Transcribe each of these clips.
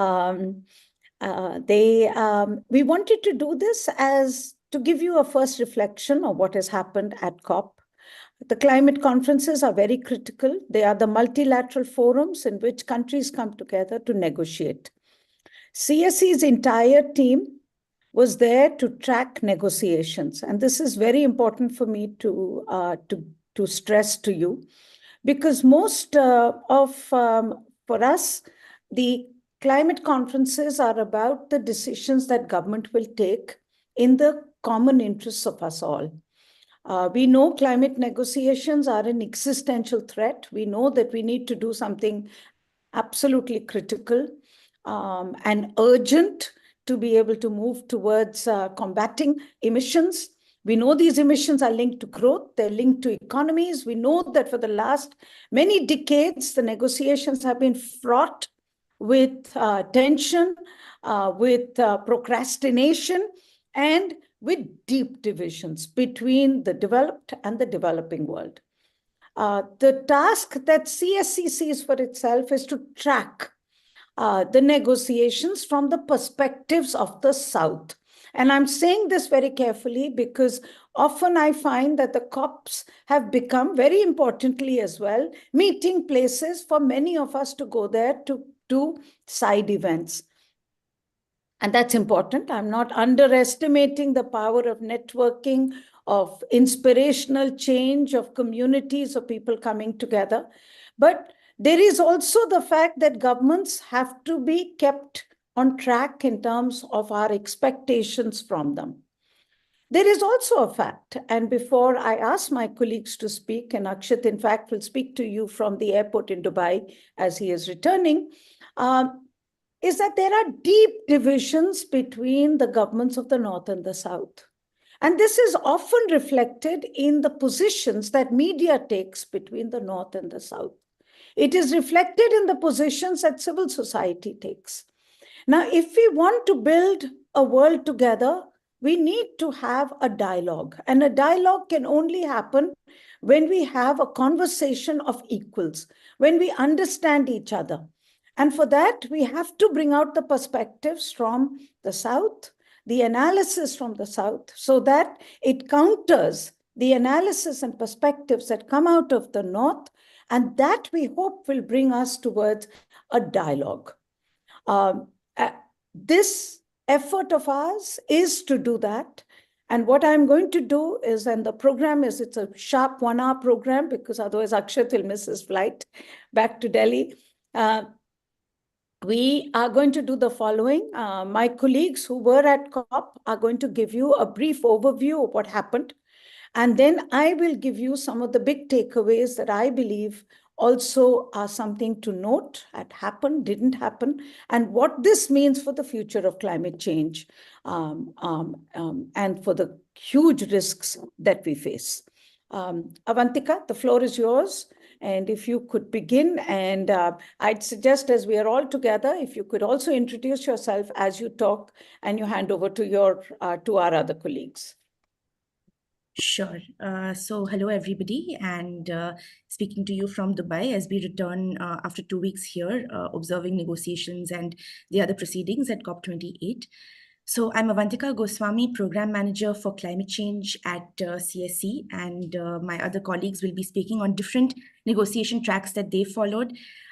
Um, we wanted to do this as to give you a first reflection of what has happened at COP. The climate conferences are very critical. They are the multilateral forums in which countries come together to negotiate. CSE's entire team was there to track negotiations. And this is very important for me to stress to you, because most for us, the climate conferences are about the decisions that government will take in the common interests of us all. We know climate negotiations are an existential threat. We know that we need to do something absolutely critical and urgent to be able to move towards combating emissions. We know these emissions are linked to growth, they're linked to economies. We know that for the last many decades, the negotiations have been fraught with tension, with procrastination, and with deep divisions between the developed and the developing world. The task that CSE sees for itself is to track the negotiations from the perspectives of the South. And I'm saying this very carefully because often I find that the COPs have become, very importantly as well, meeting places for many of us to go there to do side events. And that's important. I'm not underestimating the power of networking, of inspirational change, of communities, of people coming together. But there is also the fact that governments have to be kept on track in terms of our expectations from them. There is also a fact, and before I ask my colleagues to speak, and Akshat, in fact, will speak to you from the airport in Dubai as he is returning, is that there are deep divisions between the governments of the North and the South. And this is often reflected in the positions that media takes between the North and the South. It is reflected in the positions that civil society takes. Now, if we want to build a world together, we need to have a dialogue. And a dialogue can only happen when we have a conversation of equals, when we understand each other. And for that, we have to bring out the perspectives from the South, the analysis from the South, so that it counters the analysis and perspectives that come out of the North, and that we hope will bring us towards a dialogue. This effort of ours is to do that. And what I'm going to do is, and the program is, it's a sharp 1 hour program, because otherwise Akshat will miss his flight back to Delhi. We are going to do the following. My colleagues who were at COP are going to give you a brief overview of what happened. And then I will give you some of the big takeaways that I believe also are something to note, had happened, didn't happen, and what this means for the future of climate change and for the huge risks that we face. Avantika, the floor is yours. And if you could begin, and I'd suggest, as we are all together, if you could also introduce yourself as you talk and you hand over to our other colleagues. Sure. So hello, everybody, and speaking to you from Dubai as we return after 2 weeks here, observing negotiations and the other proceedings at COP28. So I'm Avantika Goswami, Program Manager for Climate Change at CSE, and my other colleagues will be speaking on different negotiation tracks that they followed.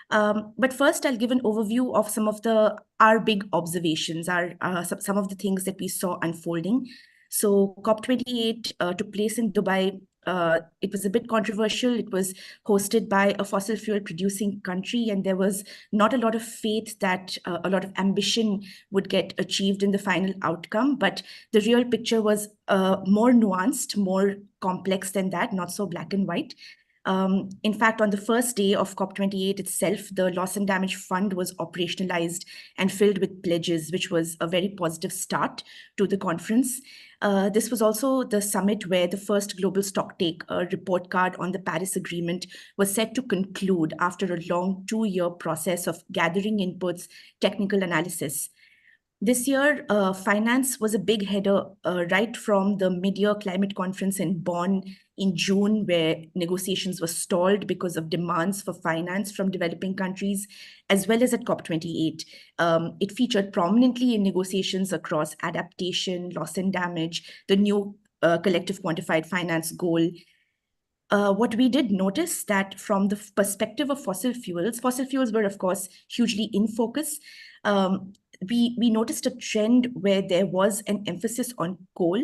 But first, I'll give an overview of some of our big observations, some of the things that we saw unfolding. So COP28 took place in Dubai. It was a bit controversial. It was hosted by a fossil fuel producing country, and there was not a lot of faith that a lot of ambition would get achieved in the final outcome. But the real picture was more nuanced, more complex than that, not so black and white. In fact, on the first day of COP28 itself, the Loss and Damage Fund was operationalized and filled with pledges, which was a very positive start to the conference. This was also the summit where the first global stocktake report card on the Paris Agreement was set to conclude after a long 2-year process of gathering inputs, technical analysis. This year, finance was a big header right from the mid-year climate conference in Bonn in June, where negotiations were stalled because of demands for finance from developing countries, as well as at COP28. It featured prominently in negotiations across adaptation, loss and damage, the new collective quantified finance goal. What we did notice that from the perspective of fossil fuels were, of course, hugely in focus. We noticed a trend where there was an emphasis on coal,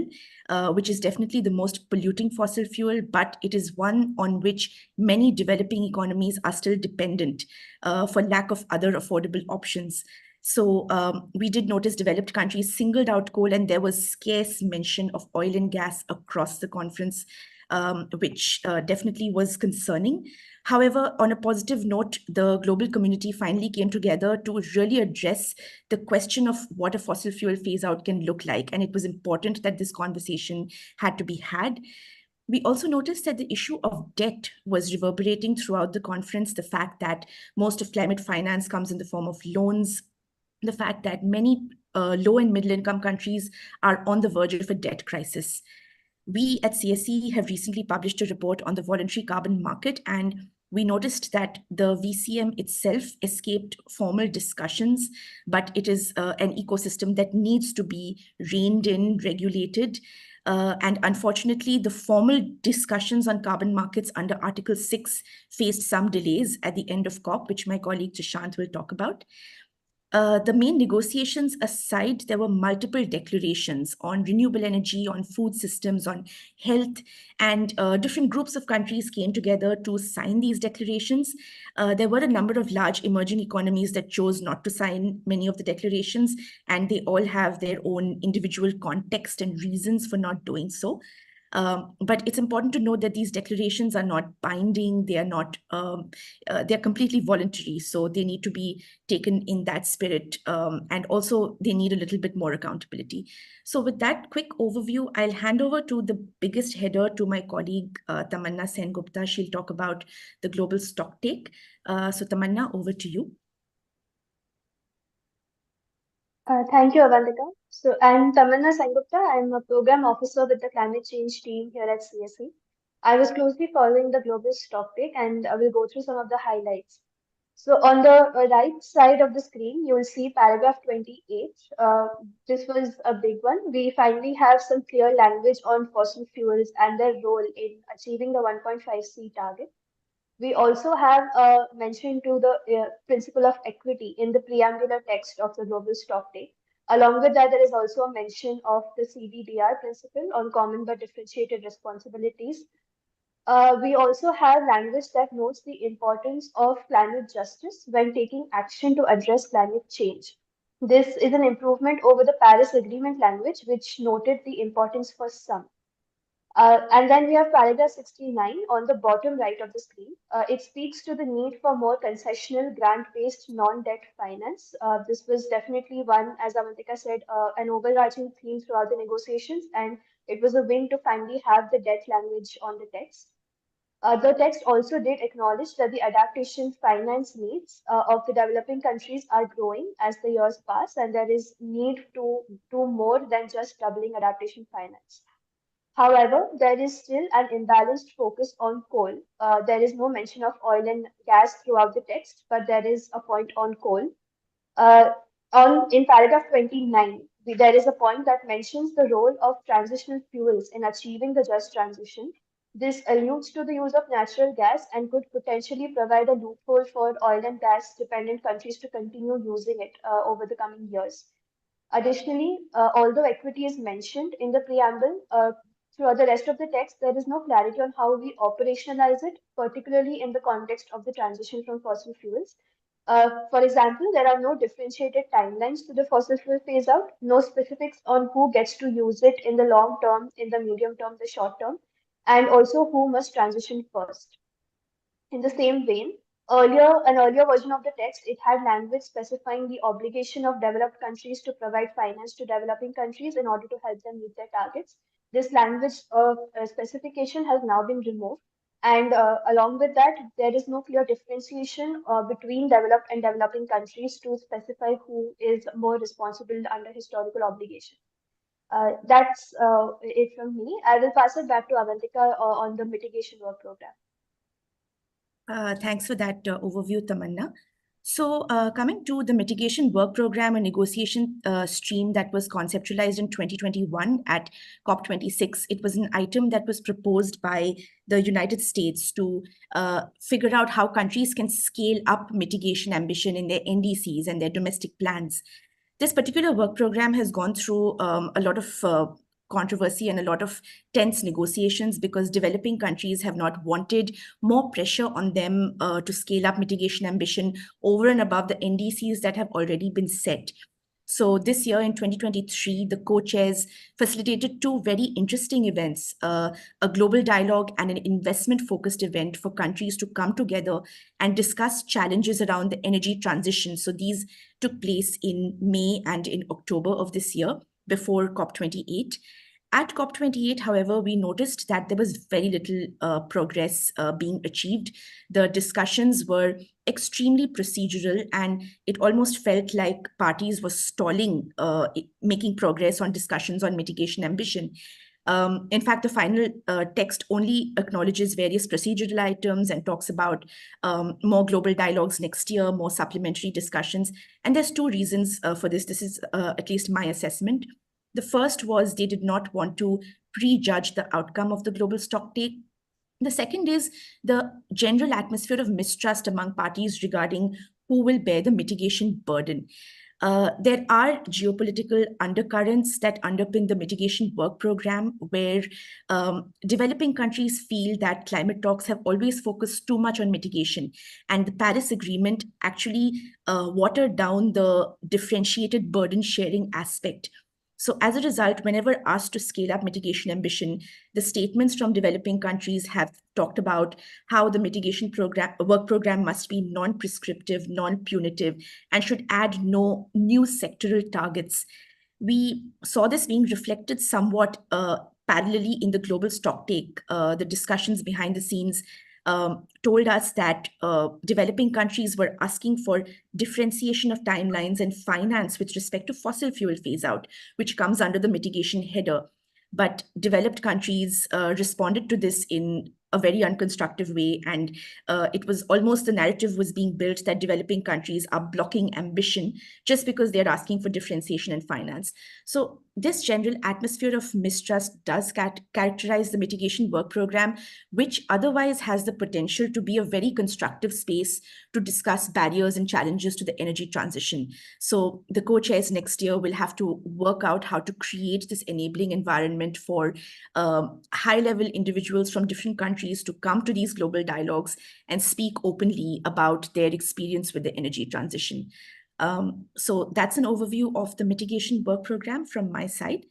which is definitely the most polluting fossil fuel, but it is one on which many developing economies are still dependent for lack of other affordable options. So we did notice developed countries singled out coal, and there was scarce mention of oil and gas across the conference, which definitely was concerning. However, on a positive note, the global community finally came together to really address the question of what a fossil fuel phase out can look like. And it was important that this conversation had to be had. We also noticed that the issue of debt was reverberating throughout the conference, the fact that most of climate finance comes in the form of loans, the fact that many low and middle income countries are on the verge of a debt crisis. We at CSE have recently published a report on the voluntary carbon market, and we noticed that the VCM itself escaped formal discussions, but it is an ecosystem that needs to be reined in, regulated. And unfortunately, the formal discussions on carbon markets under Article 6 faced some delays at the end of COP, which my colleague Jashant will talk about. The main negotiations aside, there were multiple declarations on renewable energy, on food systems, on health, and different groups of countries came together to sign these declarations. There were a number of large emerging economies that chose not to sign many of the declarations, and they all have their own individual context and reasons for not doing so. But it's important to note that these declarations are not binding. They are not. They're completely voluntary, so they need to be taken in that spirit, and also they need a little bit more accountability. So, with that quick overview, I'll hand over to the biggest header to my colleague Tamanna Sengupta. She'll talk about the global stocktake. So, Tamanna, over to you. Thank you, Avantika. So, I'm Tamanna Sengupta. I'm a program officer with the climate change team here at CSE. I was closely following the global stocktake and I will go through some of the highlights. So, on the right side of the screen, you will see paragraph 28. This was a big one. We finally have some clear language on fossil fuels and their role in achieving the 1.5C target. We also have a mention to the principle of equity in the preambular text of the global stocktake. Along with that, there is also a mention of the CBDR principle on common but differentiated responsibilities. We also have language that notes the importance of climate justice when taking action to address climate change. This is an improvement over the Paris Agreement language, which noted the importance for some. And then we have paragraph 69 on the bottom right of the screen. It speaks to the need for more concessional grant-based non-debt finance. This was definitely one, as Avantika said, an overarching theme throughout the negotiations, and it was a win to finally have the debt language on the text. The text also did acknowledge that the adaptation finance needs of the developing countries are growing as the years pass, and there is need to do more than just doubling adaptation finance. However, there is still an imbalanced focus on coal. There is no mention of oil and gas throughout the text, but there is a point on coal. Uh, in paragraph 29, there is a point that mentions the role of transitional fuels in achieving the just transition. This alludes to the use of natural gas and could potentially provide a loophole for oil and gas dependent countries to continue using it over the coming years. Additionally, although equity is mentioned in the preamble, throughout the rest of the text, there is no clarity on how we operationalize it, particularly in the context of the transition from fossil fuels. For example, there are no differentiated timelines to the fossil fuel phase out, no specifics on who gets to use it in the long term, in the medium term, the short term, and also who must transition first. In the same vein, an earlier version of the text, it had language specifying the obligation of developed countries to provide finance to developing countries in order to help them meet their targets. This language specification has now been removed. And along with that, there is no clear differentiation between developed and developing countries to specify who is more responsible under historical obligation. That's it from me. I will pass it back to Avantika on the mitigation work program. Thanks for that overview, Tamanna. So coming to the mitigation work program and negotiation stream that was conceptualized in 2021 at COP26, it was an item that was proposed by the United States to figure out how countries can scale up mitigation ambition in their NDCs and their domestic plans. This particular work program has gone through a lot of controversy and a lot of tense negotiations because developing countries have not wanted more pressure on them to scale up mitigation ambition over and above the NDCs that have already been set. So this year in 2023, the co-chairs facilitated two very interesting events, a global dialogue and an investment-focused event for countries to come together and discuss challenges around the energy transition. So these took place in May and in October of this year before COP28. At COP28, however, we noticed that there was very little progress being achieved. The discussions were extremely procedural, and it almost felt like parties were stalling making progress on discussions on mitigation ambition. In fact, the final text only acknowledges various procedural items and talks about more global dialogues next year, more supplementary discussions. And there's two reasons for this. This is at least my assessment. The first was they did not want to prejudge the outcome of the global stocktake. The second is the general atmosphere of mistrust among parties regarding who will bear the mitigation burden. There are geopolitical undercurrents that underpin the mitigation work program, where developing countries feel that climate talks have always focused too much on mitigation, and the Paris Agreement actually watered down the differentiated burden sharing aspect. So as a result, whenever asked to scale up mitigation ambition, the statements from developing countries have talked about how the mitigation work program must be non-prescriptive, non-punitive, and should add no new sectoral targets. We saw this being reflected somewhat parallelly in the global stocktake. The discussions behind the scenes told us that developing countries were asking for differentiation of timelines and finance with respect to fossil fuel phase out, which comes under the mitigation header. But developed countries responded to this in a very unconstructive way. And it was almost the narrative was being built that developing countries are blocking ambition just because they're asking for differentiation and finance. So this general atmosphere of mistrust does characterize the mitigation work program, which otherwise has the potential to be a very constructive space to discuss barriers and challenges to the energy transition. So the co-chairs next year will have to work out how to create this enabling environment for high-level individuals from different countries to come to these global dialogues and speak openly about their experience with the energy transition. So that's an overview of the mitigation work program from my side.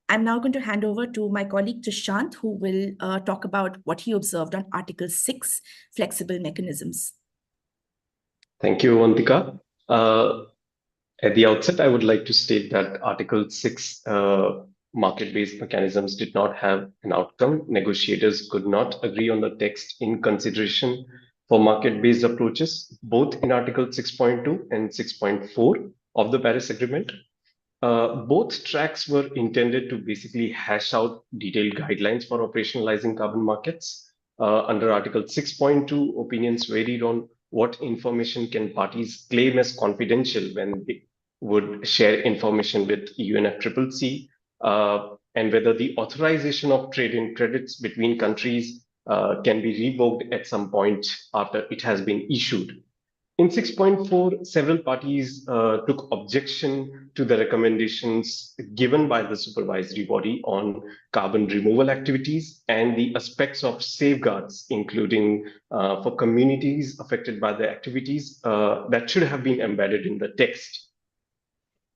I'm now going to hand over to my colleague Trishant, who will talk about what he observed on Article 6, flexible mechanisms. Thank you, Avantika. At the outset, I would like to state that Article 6 market-based mechanisms did not have an outcome. Negotiators could not agree on the text in consideration for market-based approaches, both in Article 6.2 and 6.4 of the Paris Agreement. Both tracks were intended to basically hash out detailed guidelines for operationalizing carbon markets. Under Article 6.2, opinions varied on what information can parties claim as confidential when they would share information with UNFCCC, and whether the authorization of trade in credits between countries can be revoked at some point after it has been issued. In 6.4, several parties took objection to the recommendations given by the supervisory body on carbon removal activities and the aspects of safeguards, including for communities affected by the activities that should have been embedded in the text.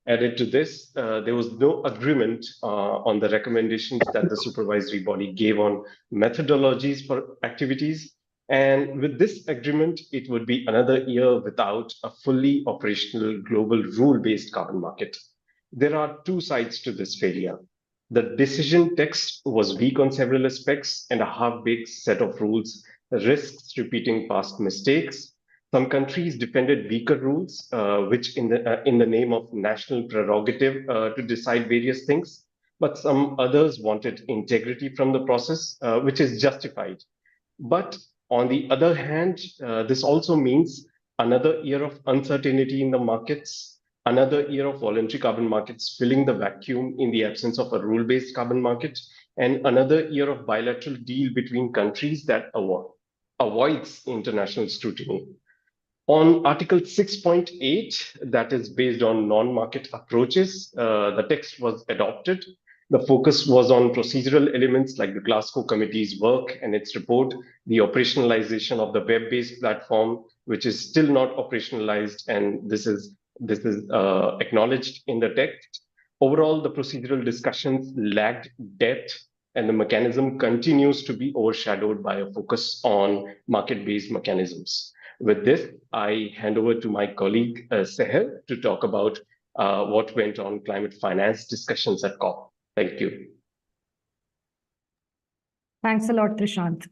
Added to this, there was no agreement on the recommendations that the supervisory body gave on methodologies for activities. And with this agreement, it would be another year without a fully operational global rule-based carbon market. There are two sides to this failure. The decision text was weak on several aspects and a half-baked set of rules risks repeating past mistakes. Some countries defended weaker rules, which in the name of national prerogative to decide various things, but some others wanted integrity from the process, which is justified. But on the other hand, this also means another year of uncertainty in the markets, another year of voluntary carbon markets filling the vacuum in the absence of a rule-based carbon market, and another year of bilateral deal between countries that avoids international scrutiny. On Article 6.8, that is based on non-market approaches, the text was adopted. The focus was on procedural elements like the Glasgow Committee's work and its report, the operationalization of the web-based platform, which is still not operationalized, and this is acknowledged in the text. Overall, the procedural discussions lacked depth, and the mechanism continues to be overshadowed by a focus on market-based mechanisms. With this, I hand over to my colleague Seher to talk about what went on climate finance discussions at COP. Thank you. Thanks a lot, Trishant.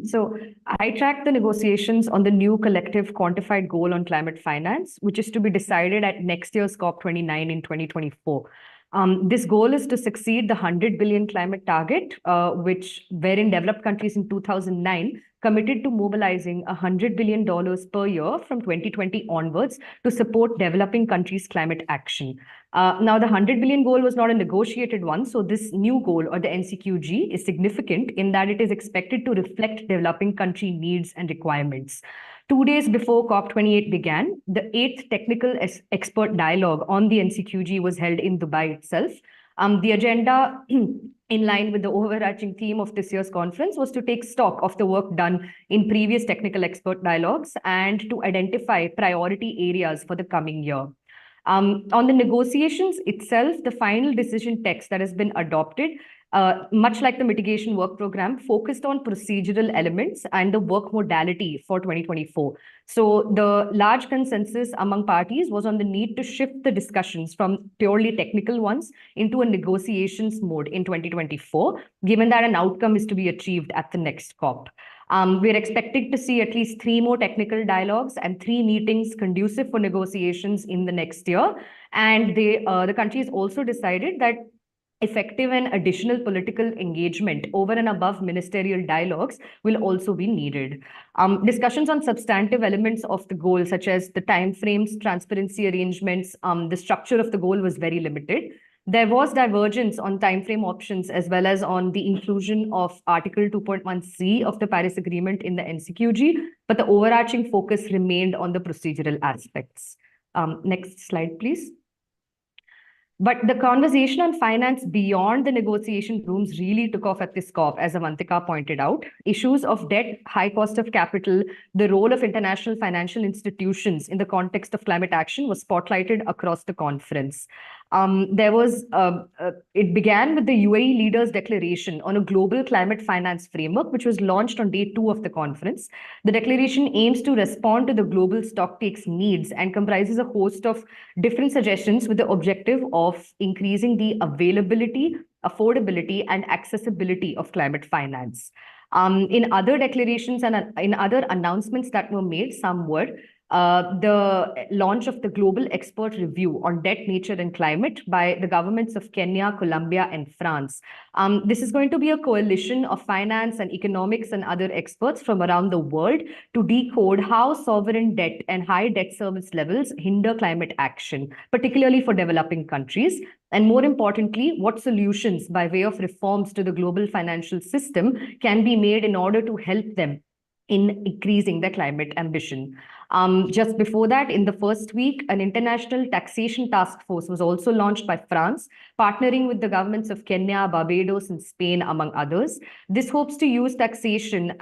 So I tracked the negotiations on the new collective quantified goal on climate finance, which is to be decided at next year's COP29 in 2024. This goal is to succeed the 100 billion climate target, wherein developed countries in 2009 committed to mobilizing $100 billion per year from 2020 onwards to support developing countries' climate action. Now, the 100 billion goal was not a negotiated one, so this new goal, or the NCQG, is significant in that it is expected to reflect developing country needs and requirements. 2 days before COP28 began, the 8th Technical Expert Dialogue on the NCQG was held in Dubai itself. The agenda, in line with the overarching theme of this year's conference, was to take stock of the work done in previous technical expert dialogues and to identify priority areas for the coming year. On the negotiations itself, the final decision text that has been adopted, much like the mitigation work program, focused on procedural elements and the work modality for 2024. So the large consensus among parties was on the need to shift the discussions from purely technical ones into a negotiations mode in 2024, given that an outcome is to be achieved at the next COP. We're expecting to see at least 3 more technical dialogues and 3 meetings conducive for negotiations in the next year. And the countries also decided that effective and additional political engagement over and above ministerial dialogues will also be needed. Discussions on substantive elements of the goal, such as the timeframes, transparency arrangements, the structure of the goal was very limited. There was divergence on timeframe options as well as on the inclusion of Article 2.1c of the Paris Agreement in the NCQG, but the overarching focus remained on the procedural aspects. Next slide, please. But the conversation on finance beyond the negotiation rooms really took off at this COP, as Avantika pointed out. Issues of debt, high cost of capital, the role of international financial institutions in the context of climate action was spotlighted across the conference. It began with the UAE leaders' declaration on a global climate finance framework, which was launched on day 2 of the conference. The declaration aims to respond to the global stocktakes needs and comprises a host of different suggestions with the objective of increasing the availability, affordability, and accessibility of climate finance. In other declarations and in other announcements that were made, some were the launch of the Global Expert Review on Debt, Nature and Climate by the governments of Kenya, Colombia, and France. This is going to be a coalition of finance and economics and other experts from around the world to decode how sovereign debt and high debt service levels hinder climate action, particularly for developing countries. And more importantly, what solutions by way of reforms to the global financial system can be made in order to help them in increasing their climate ambition. Just before that, in the first week, an international taxation task force was also launched by France, partnering with the governments of Kenya, Barbados, and Spain, among others. This hopes to use taxation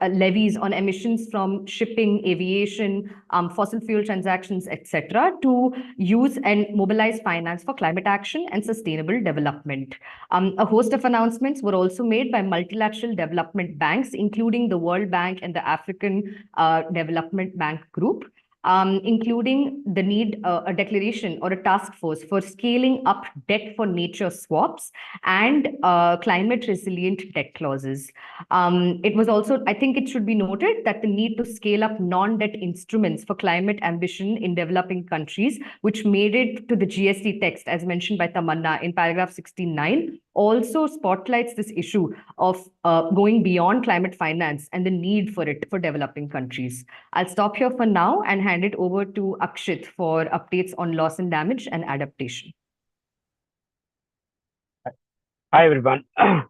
levies on emissions from shipping, aviation, fossil fuel transactions, etc., to use and mobilize finance for climate action and sustainable development. A host of announcements were also made by multilateral development banks, including the World Bank and the African Development Bank Group. including the need, a declaration or a task force for scaling up debt for nature swaps and climate resilient debt clauses. It was also, I think it should be noted that the need to scale up non-debt instruments for climate ambition in developing countries, which made it to the GST text, as mentioned by Tamanna in paragraph 69, also spotlights this issue of going beyond climate finance and the need for it for developing countries. I'll stop here for now and hand it over to Akshit for updates on loss and damage and adaptation. Hi, everyone. I'm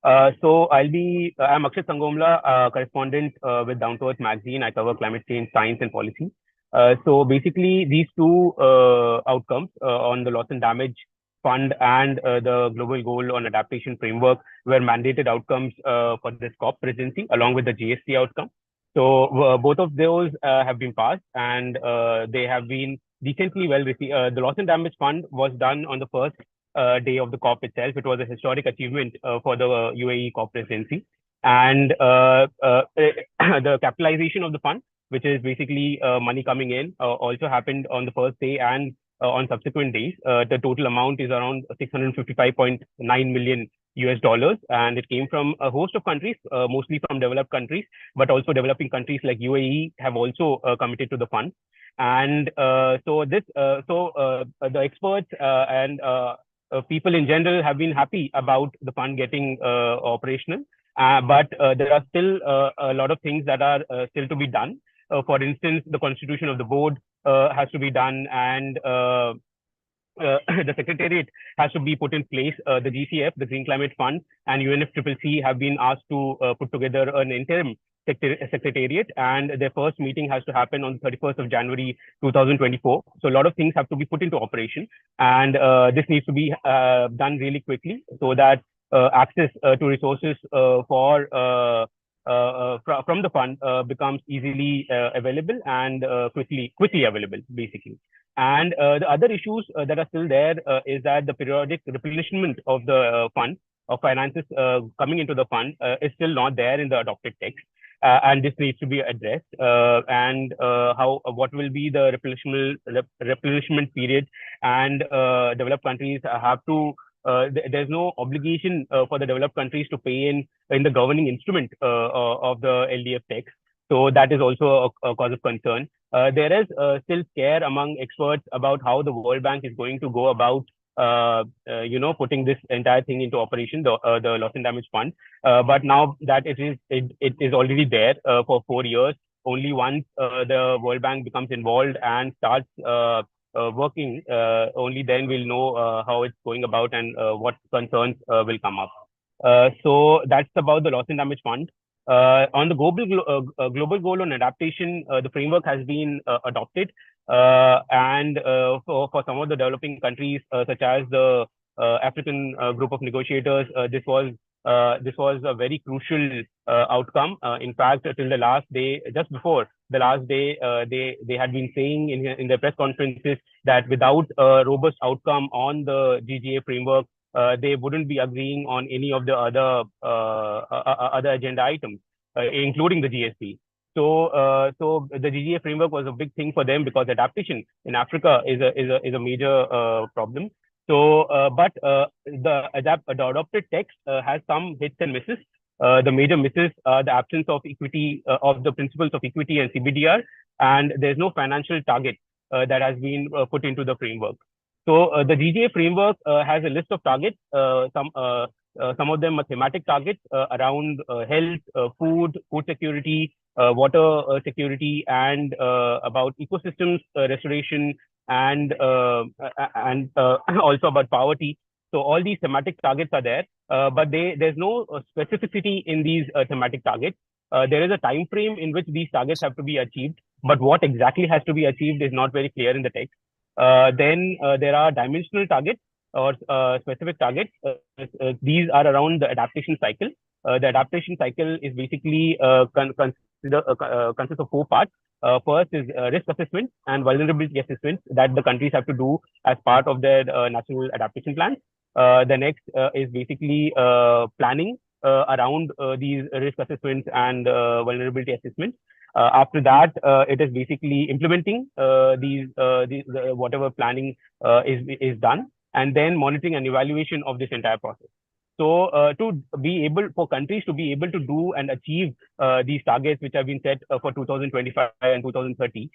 Akshit Sangomla, correspondent with Down to Earth magazine. I cover climate change, science, and policy. So basically, these two outcomes on the loss and damage fund and the global goal on adaptation framework were mandated outcomes for this COP presidency, along with the GST outcome. So both of those have been passed, and they have been decently well received. The loss and damage fund was done on the first day of the COP itself. It was a historic achievement for the UAE COP presidency. And the capitalization of the fund, which is basically money coming in, also happened on the first day and on subsequent days. The total amount is around 655.9 million US dollars, and it came from a host of countries, mostly from developed countries, but also developing countries like UAE have also committed to the fund. And the experts and people in general have been happy about the fund getting operational, but there are still a lot of things that are still to be done. For instance, the constitution of the board has to be done, and the secretariat has to be put in place. The GCF, the Green Climate Fund, and UNFCCC have been asked to put together an interim secretariat, and their first meeting has to happen on the 31st of January 2024. So a lot of things have to be put into operation, and this needs to be done really quickly so that access to resources from the fund becomes easily available and quickly available, basically. And the other issues that are still there is that the periodic replenishment of the fund of finances coming into the fund is still not there in the adopted text. And this needs to be addressed. What will be the replenishment period? And developed countries have to. There's no obligation for the developed countries to pay in the governing instrument of the LDF text. So that is also a cause of concern. There is still scare among experts about how the World Bank is going to go about putting this entire thing into operation, the loss and damage fund. But now that it is already there for 4 years, only once the World Bank becomes involved and starts working, only then we'll know how it's going about and what concerns will come up. So that's about the loss and damage fund. On the global goal on adaptation, the framework has been adopted, and for some of the developing countries, such as the African group of negotiators, this was a very crucial outcome. In fact, till the last day, just before the last day, they had been saying in their press conferences that without a robust outcome on the GGA framework, they wouldn't be agreeing on any of the other agenda items, including the GSP. So the GGA framework was a big thing for them because adaptation in Africa is a major problem. So, but the adopted text has some hits and misses. The major misses are the absence of equity, of the principles of equity and CBDR, and there's no financial target that has been put into the framework. So the GGA framework has a list of targets, some of them are thematic targets around health, food security, water security, and about ecosystems restoration, and also about poverty. So all these thematic targets are there, but there's no specificity in these thematic targets. There is a time frame in which these targets have to be achieved, but what exactly has to be achieved is not very clear in the text. Then there are dimensional targets or specific targets. These are around the adaptation cycle. The adaptation cycle is basically consists of 4 parts. First is risk assessment and vulnerability assessment that the countries have to do as part of their national adaptation plans. The next is basically planning around these risk assessments and vulnerability assessments. After that, it is basically implementing whatever planning is done, and then monitoring and evaluation of this entire process. So for countries to be able to do and achieve these targets which have been set for 2025 and 2030,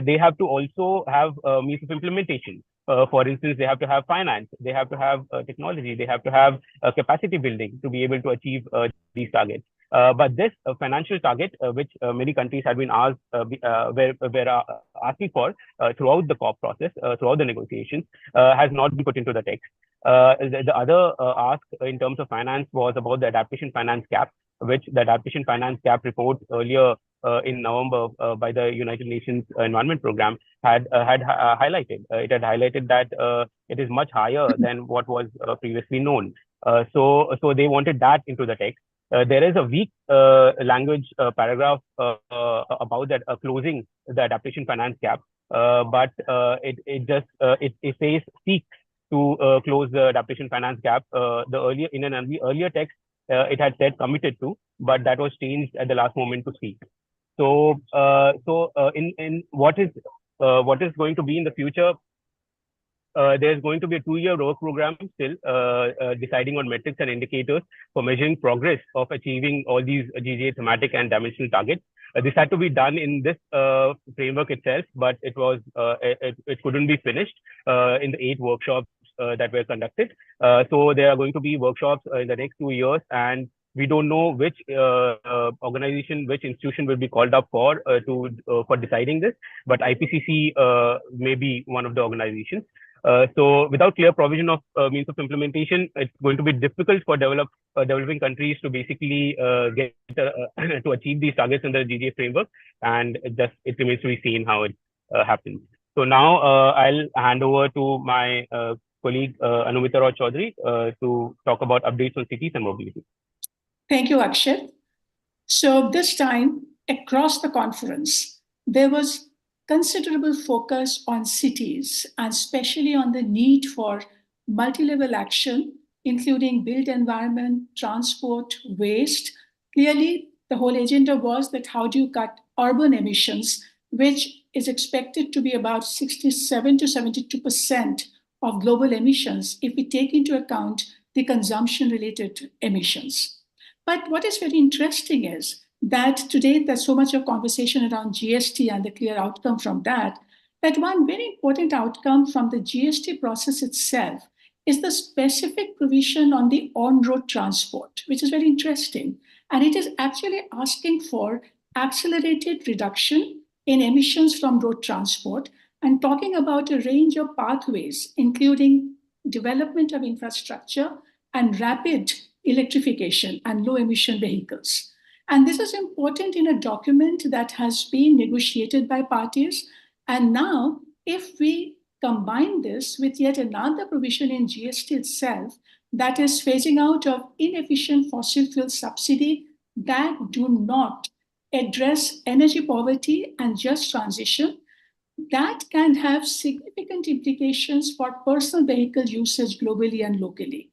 they have to also have means of implementation. For instance, they have to have finance, they have to have technology, they have to have capacity building to be able to achieve these targets. But this financial target, which many countries have been asked, were asking for throughout the COP process, throughout the negotiations, has not been put into the text. The other ask in terms of finance was about the adaptation finance gap, which the adaptation finance gap report earlier in November by the United Nations Environment Program had highlighted. It had highlighted that it is much higher than what was previously known. So they wanted that into the text. There is a weak language paragraph about that closing the adaptation finance gap, but it says seek to close the adaptation finance gap. In an earlier text, it had said committed to, but that was changed at the last moment to seek. So in what is going to be in the future, there's going to be a 2-year work program still deciding on metrics and indicators for measuring progress of achieving all these GGA thematic and dimensional targets. This had to be done in this framework itself, but it couldn't be finished in the 8 workshops that were conducted. So there are going to be workshops in the next 2 years, and we don't know which organization, which institution will be called up for deciding this, but IPCC may be one of the organizations. So without clear provision of means of implementation, it's going to be difficult for developing countries to basically get to achieve these targets in the GGA framework, and it remains to be seen how it happens. So now I'll hand over to my colleague Anumita Roy Chaudhary to talk about updates on cities and mobility. Thank you, Akshay. So this time, across the conference, there was considerable focus on cities, and especially on the need for multi-level action, including built environment, transport, waste. Clearly, the whole agenda was that how do you cut urban emissions, which is expected to be about 67 to 72% of global emissions if we take into account the consumption-related emissions. But what is very interesting is that today there's so much of conversation around GST and the clear outcome from that one very important outcome from the GST process itself is the specific provision on the on-road transport, which is very interesting. And it is actually asking for accelerated reduction in emissions from road transport and talking about a range of pathways, including development of infrastructure and rapid electrification and low emission vehicles. And this is important in a document that has been negotiated by parties. And now, if we combine this with yet another provision in GST itself, that is phasing out of inefficient fossil fuel subsidy that do not address energy poverty and just transition, that can have significant implications for personal vehicle usage globally and locally.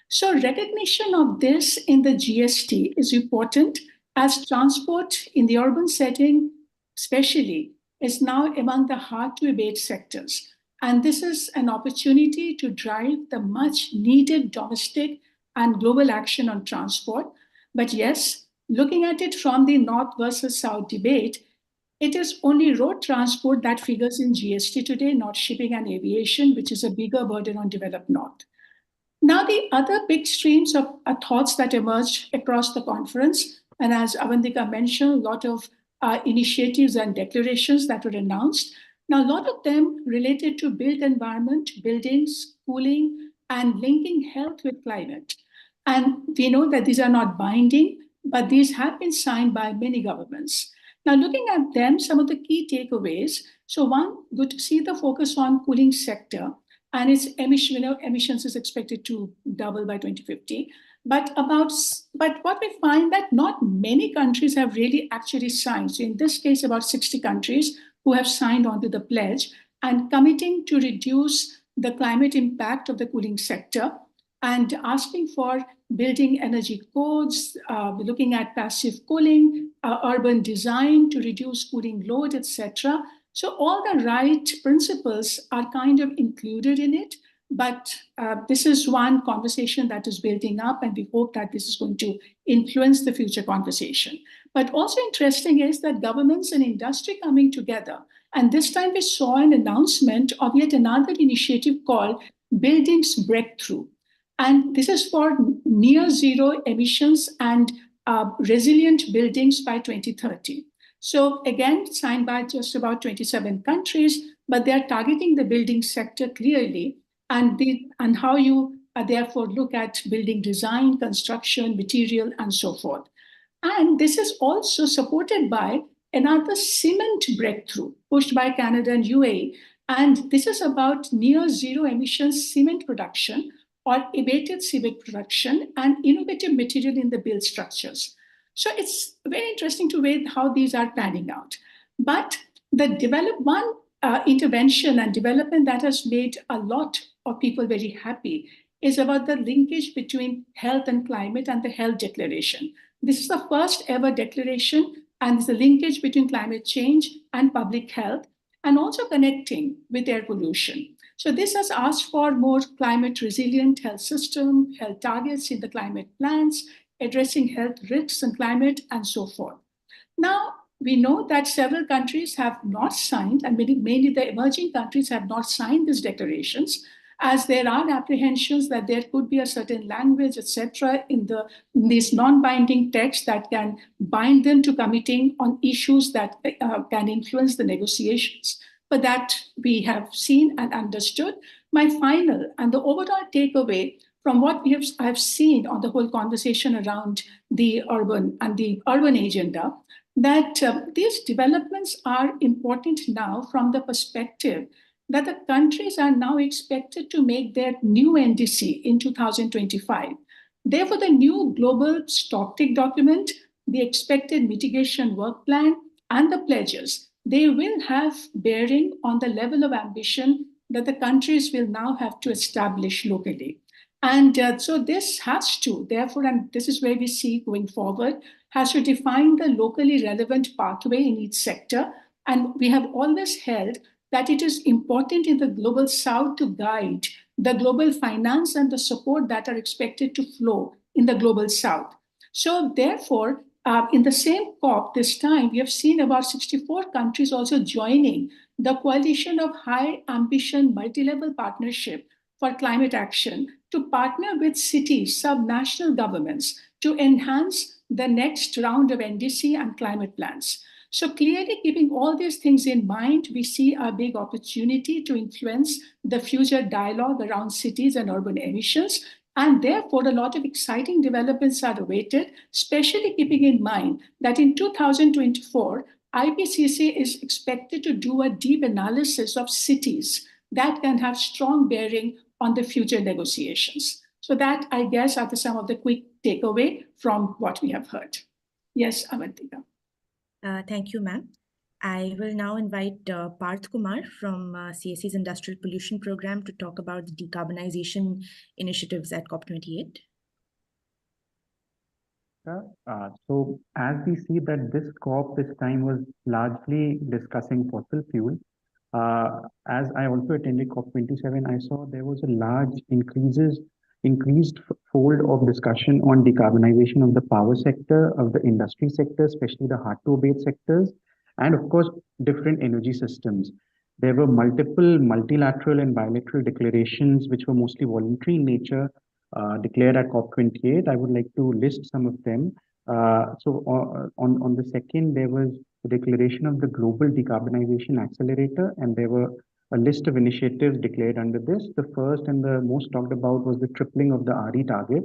So recognition of this in the GST is important, as transport in the urban setting especially is now among the hard-to-abate sectors. And this is an opportunity to drive the much-needed domestic and global action on transport. But yes, looking at it from the North versus South debate, it is only road transport that figures in GST today, not shipping and aviation, which is a bigger burden on developed North. Now, the other big streams of thoughts that emerged across the conference, and as Avantika mentioned, a lot of initiatives and declarations that were announced. Now, a lot of them related to built environment, buildings, cooling, and linking health with climate. And we know that these are not binding, but these have been signed by many governments. Now, looking at them, some of the key takeaways. So one, good to see the focus on cooling sector, and its emissions is expected to double by 2050. But what we find that not many countries have really actually signed. So in this case, about 60 countries who have signed onto the pledge and committing to reduce the climate impact of the cooling sector. and asking for building energy codes, looking at passive cooling, urban design to reduce cooling load, etc. So all the right principles are kind of included in it. But this is one conversation that is building up, and we hope that this is going to influence the future conversation. But also interesting is that governments and industry coming together. And this time we saw an announcement of yet another initiative called Buildings Breakthrough. And this is for near zero emissions and resilient buildings by 2030. So again, signed by just about 27 countries, but they're targeting the building sector clearly, and how you therefore look at building design, construction, material, and so forth. And this is also supported by another cement breakthrough pushed by Canada and UAE. And this is about near zero emissions cement production or abated cement production and innovative material in the build structures. So it's very interesting to read how these are panning out. But the one intervention and development that has made a lot of people very happy is about the linkage between health and climate and the health declaration. This is the first ever declaration, and it's a linkage between climate change and public health, and also connecting with air pollution. So this has asked for more climate resilient health system, health targets in the climate plans, addressing health risks and climate, and so forth. Now, we know that several countries have not signed, and mainly the emerging countries have not signed these declarations, as there are apprehensions that there could be a certain language, etc., in these non-binding texts that can bind them to committing on issues that can influence the negotiations. But that we have seen and understood. My final and the overall takeaway from what I've seen on the whole conversation around the urban agenda, that these developments are important now from the perspective that the countries are now expected to make their new NDC in 2025. Therefore, the new global stocktake document, the expected mitigation work plan, and the pledges, they will have bearing on the level of ambition that the countries will now have to establish locally. And so this has to, therefore, and this is where we see going forward, has to define the locally relevant pathway in each sector. And we have always held that it is important in the global south to guide the global finance and the support that are expected to flow in the global south. So therefore, in the same COP this time, we have seen about 64 countries also joining the coalition of high ambition multi-level partnership for climate action to partner with cities, subnational governments to enhance the next round of NDC and climate plans. So clearly keeping all these things in mind, we see a big opportunity to influence the future dialogue around cities and urban emissions. And therefore, a lot of exciting developments are awaited, especially keeping in mind that in 2024, IPCC is expected to do a deep analysis of cities that can have strong bearing on the future negotiations. So that, I guess, are some of the quick takeaway from what we have heard. Yes, Avantika. Thank you, ma'am. I will now invite Parth Kumar from CSE's Industrial Pollution Program to talk about the decarbonization initiatives at COP28. So as we see that this COP this time was largely discussing fossil fuel, as I also attended COP27, I saw there was a large increased fold of discussion on decarbonization of the power sector, of the industry sector, especially the hard-to-abate sectors, and of course, different energy systems. There were multiple multilateral and bilateral declarations, which were mostly voluntary in nature, declared at COP28. I would like to list some of them. On the second, there was the declaration of the Global Decarbonization Accelerator, and there were a list of initiatives declared under this. The first and the most talked about was the tripling of the RE target,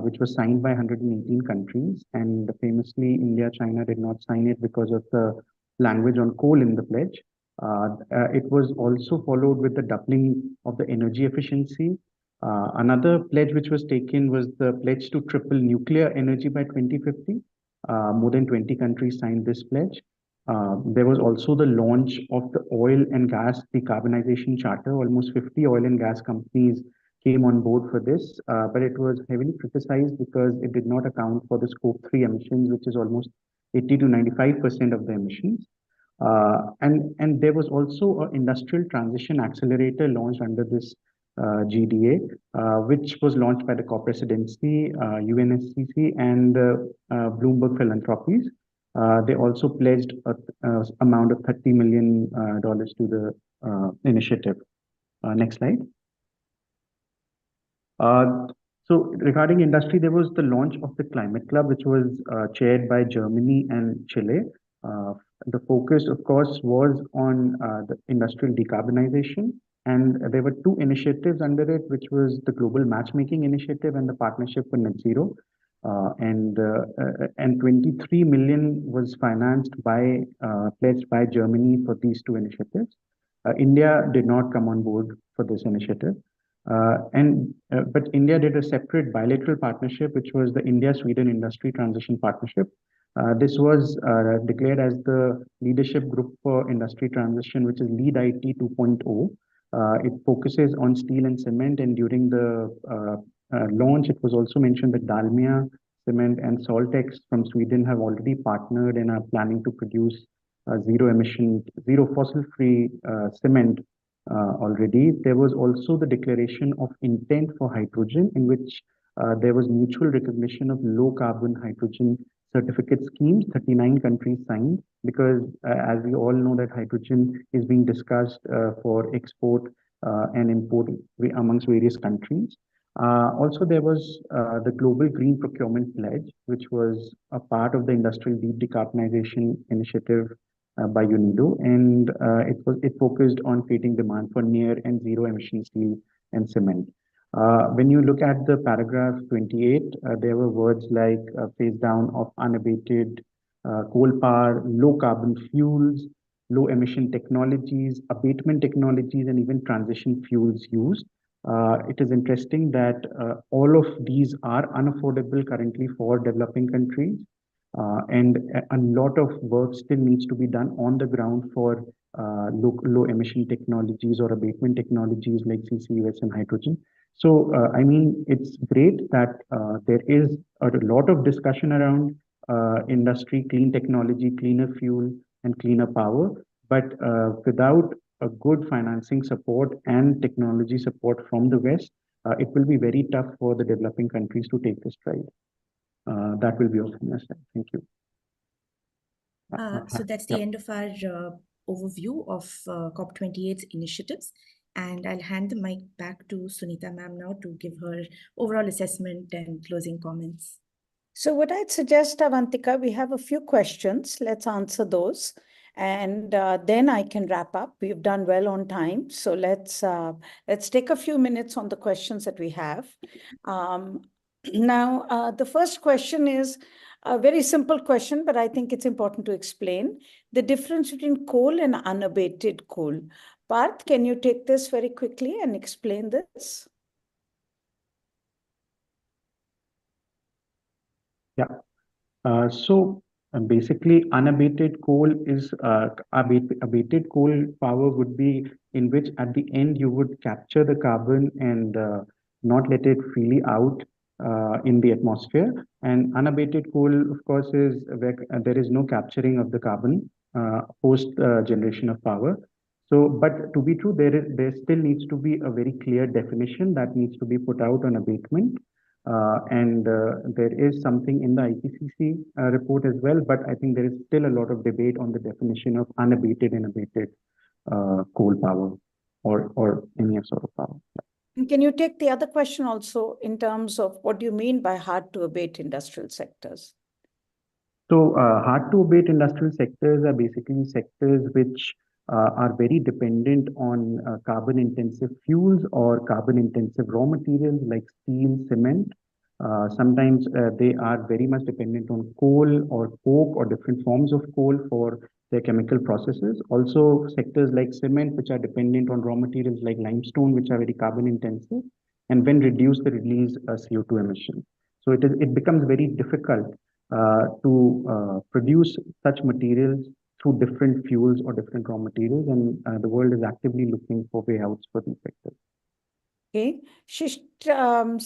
which was signed by 118 countries. And famously, India, China did not sign it because of the language on coal in the pledge. It was also followed with the doubling of the energy efficiency. Another pledge which was taken was the pledge to triple nuclear energy by 2050. More than 20 countries signed this pledge. There was also the launch of the oil and gas decarbonization charter. Almost 50 oil and gas companies came on board for this, but it was heavily criticized because it did not account for the scope 3 emissions, which is almost 80 to 95% of the emissions. And there was also an industrial transition accelerator launched under this GDA, which was launched by the COP presidency, UNSCC, and Bloomberg Philanthropies. They also pledged an amount of $30 million to the initiative. Next slide. So regarding industry, there was the launch of the Climate Club, which was chaired by Germany and Chile. The focus, of course, was on the industrial decarbonization. And there were two initiatives under it, which was the Global Matchmaking Initiative and the Partnership for Net Zero. And 23 million was financed by, pledged by Germany for these two initiatives. India did not come on board for this initiative. But India did a separate bilateral partnership, which was the India-Sweden Industry Transition Partnership. This was declared as the leadership group for industry transition, which is Lead IT 2.0. It focuses on steel and cement, and during the launch, it was also mentioned that Dalmia Cement and Saltex from Sweden have already partnered and are planning to produce zero fossil-free cement already. There was also the declaration of intent for hydrogen, in which there was mutual recognition of low carbon hydrogen certificate schemes. 39 countries signed, because as we all know that hydrogen is being discussed for export and import amongst various countries. Also, there was the Global Green Procurement Pledge, which was a part of the Industrial Deep Decarbonization Initiative by UNIDO, and it focused on creating demand for near and zero emission steel and cement. When you look at the paragraph 28, there were words like phase down of unabated coal power, low carbon fuels, low emission technologies, abatement technologies, and even transition fuels used. It is interesting that all of these are unaffordable currently for developing countries. And a lot of work still needs to be done on the ground for low emission technologies or abatement technologies like CCUS and hydrogen. So, I mean, it's great that there is a lot of discussion around industry, clean technology, cleaner fuel, and cleaner power. But without a good financing support and technology support from the West, it will be very tough for the developing countries to take this stride. That will be all from my side. Thank you. So that's the end of our overview of COP28's initiatives. And I'll hand the mic back to Sunita ma'am now to give her overall assessment and closing comments. So what I'd suggest, Avantika, we have a few questions. Let's answer those. And then I can wrap up. We've done well on time. So let's take a few minutes on the questions that we have. Now, the first question is a very simple question, but I think it's important to explain the difference between coal and unabated coal. Parth, can you take this very quickly and explain this? Yeah. So basically, unabated coal is abated coal power would be in which at the end you would capture the carbon and not let it freely out in the atmosphere. And unabated coal, of course, is where there is no capturing of the carbon post generation of power. So, but to be true, there still needs to be a very clear definition that needs to be put out on abatement. And there is something in the IPCC report as well, but I think there is still a lot of debate on the definition of unabated and abated coal power or any sort of power. And can you take the other question also in terms of what do you mean by hard to abate industrial sectors? So hard to abate industrial sectors are basically sectors which are very dependent on carbon intensive fuels or carbon intensive raw materials like steel, cement. Sometimes they are very much dependent on coal or coke or different forms of coal for their chemical processes. Also sectors like cement, which are dependent on raw materials like limestone, which are very carbon intensive, and when reduced, they release CO2 emissions. So it becomes very difficult to produce such materials through different fuels or different raw materials, and the world is actively looking for way outs for these sectors. Okay, Shishti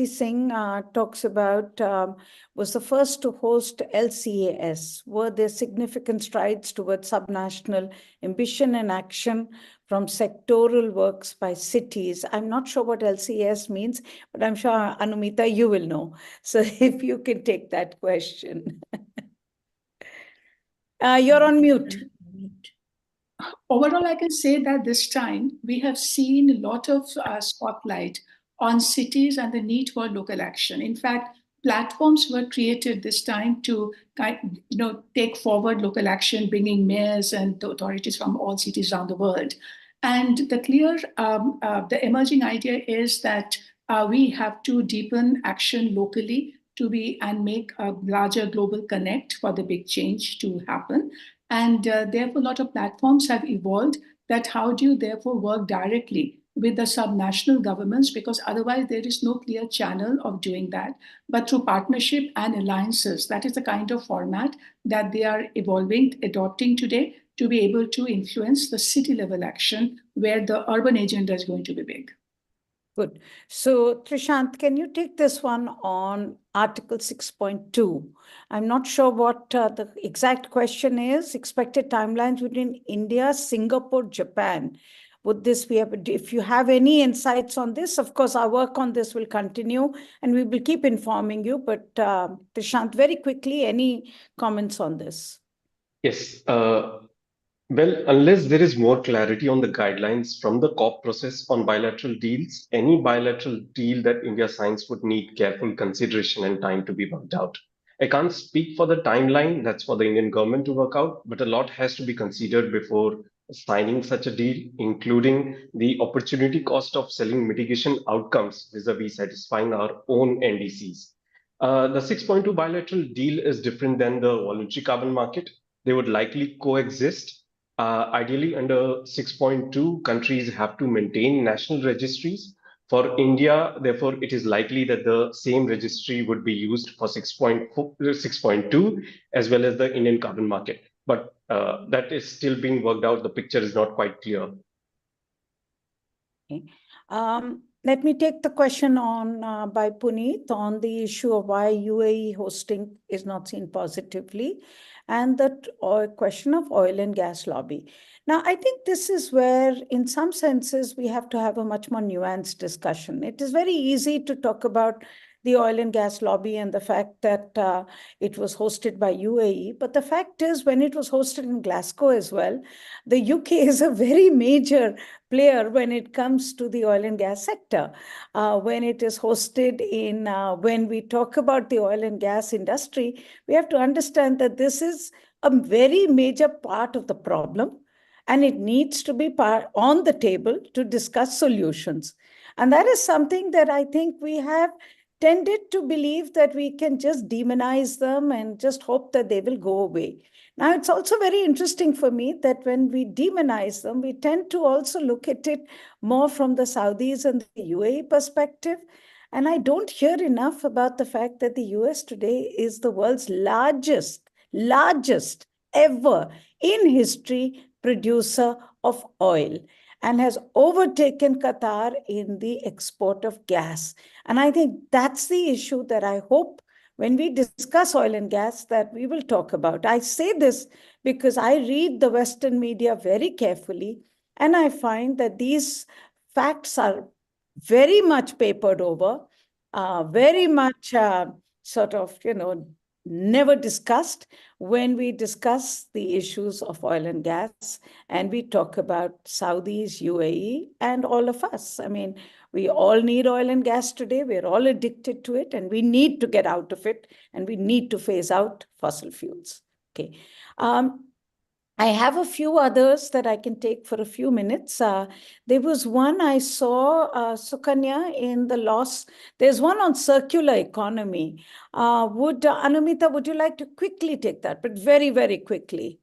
Singh talks about was the first to host LCAS. Were there significant strides towards subnational ambition and action from sectoral works by cities? I'm not sure what LCAS means, but I'm sure, Anumita, you will know. So if you can take that question. You're on mute. Overall, I can say that this time we have seen a lot of spotlight on cities and the need for local action. In fact, platforms were created this time to take forward local action, bringing mayors and authorities from all cities around the world. And the emerging idea is that we have to deepen action locally and make a larger global connect for the big change to happen. And therefore, a lot of platforms have evolved that how do you therefore work directly with the subnational governments, because otherwise there is no clear channel of doing that. But through partnership and alliances, that is the kind of format that they are adopting today to be able to influence the city level action where the urban agenda is going to be big. Good. So, Trishant, can you take this one on Article 6.2? I'm not sure what the exact question is. Expected timelines between India, Singapore, Japan. Would this be, if you have any insights on this, of course, our work on this will continue and we will keep informing you. But Trishant, very quickly, any comments on this? Yes. Well, unless there is more clarity on the guidelines from the COP process on bilateral deals, any bilateral deal that India signs would need careful consideration and time to be worked out. I can't speak for the timeline, that's for the Indian government to work out, but a lot has to be considered before signing such a deal, including the opportunity cost of selling mitigation outcomes vis-a-vis satisfying our own NDCs. The 6.2 bilateral deal is different than the voluntary carbon market. They would likely coexist. Ideally, under 6.2, countries have to maintain national registries. For India, therefore, it is likely that the same registry would be used for 6.2 as well as the Indian carbon market. But that is still being worked out. The picture is not quite clear. Okay. Let me take the question on by Puneet on the issue of why UAE hosting is not seen positively, and the question of oil and gas lobby. Now, I think this is where, in some senses, we have to have a much more nuanced discussion. It is very easy to talk about the oil and gas lobby and the fact that it was hosted by UAE. But the fact is, when it was hosted in Glasgow as well, the UK is a very major player when it comes to the oil and gas sector. When it is hosted when we talk about the oil and gas industry, we have to understand that this is a very major part of the problem, and it needs to be on the table to discuss solutions. And that is something that I think we have tended to believe that we can just demonize them and just hope that they will go away. Now, it's also very interesting for me that when we demonize them, we tend to also look at it more from the Saudis and the UAE perspective. And I don't hear enough about the fact that the US today is the world's largest ever in history producer of oil and has overtaken Qatar in the export of gas. And I think that's the issue that I hope when we discuss oil and gas that we will talk about. I say this because I read the Western media very carefully, and I find that these facts are very much papered over, very much sort of, never discussed when we discuss the issues of oil and gas, and we talk about Saudis, UAE, and all of us. I mean, we all need oil and gas today. We're all addicted to it, and we need to get out of it, and we need to phase out fossil fuels. Okay. I have a few others that I can take for a few minutes. There was one I saw, Sukanya, in the loss. There's one on circular economy. Anumita, would you like to quickly take that, but very, very quickly?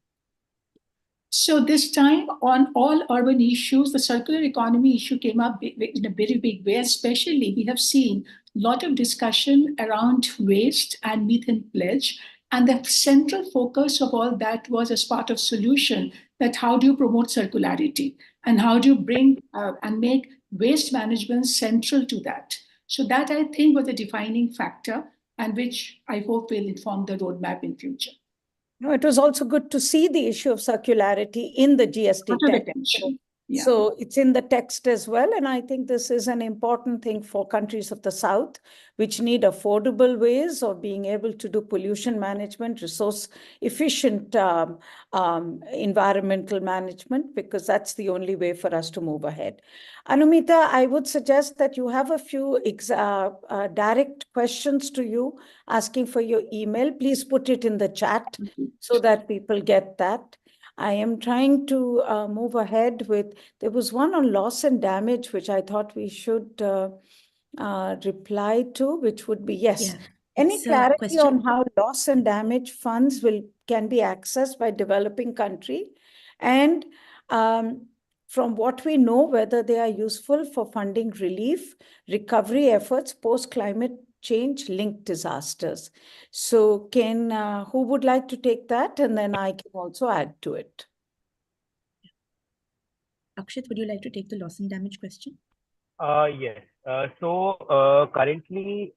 So this time on all urban issues, the circular economy issue came up in a very big way. Especially, we have seen a lot of discussion around waste and methane pledge. And the central focus of all that was as part of solution that how do you promote circularity and how do you bring and make waste management central to that. So that, I think, was a defining factor, and which I hope will inform the roadmap in future. No, it was also good to see the issue of circularity in the GST Lot of text. attention. Yeah. So it's in the text as well. And I think this is an important thing for countries of the South, which need affordable ways of being able to do pollution management, resource efficient environmental management, because that's the only way for us to move ahead. Anumita, I would suggest that you have a few direct questions to you, asking for your email. Please put it in the chat so that people get that. I am trying to move ahead with, there was one on loss and damage, which I thought we should reply to, which would be, yes. Yeah, Any it's a clarity question. on how loss and damage funds can be accessed by developing country? And from what we know, whether they are useful for funding relief, recovery efforts, post-climate change linked disasters. So who would like to take that? And then I can also add to it. Akshat, would you like to take the loss and damage question? Yes. So currently,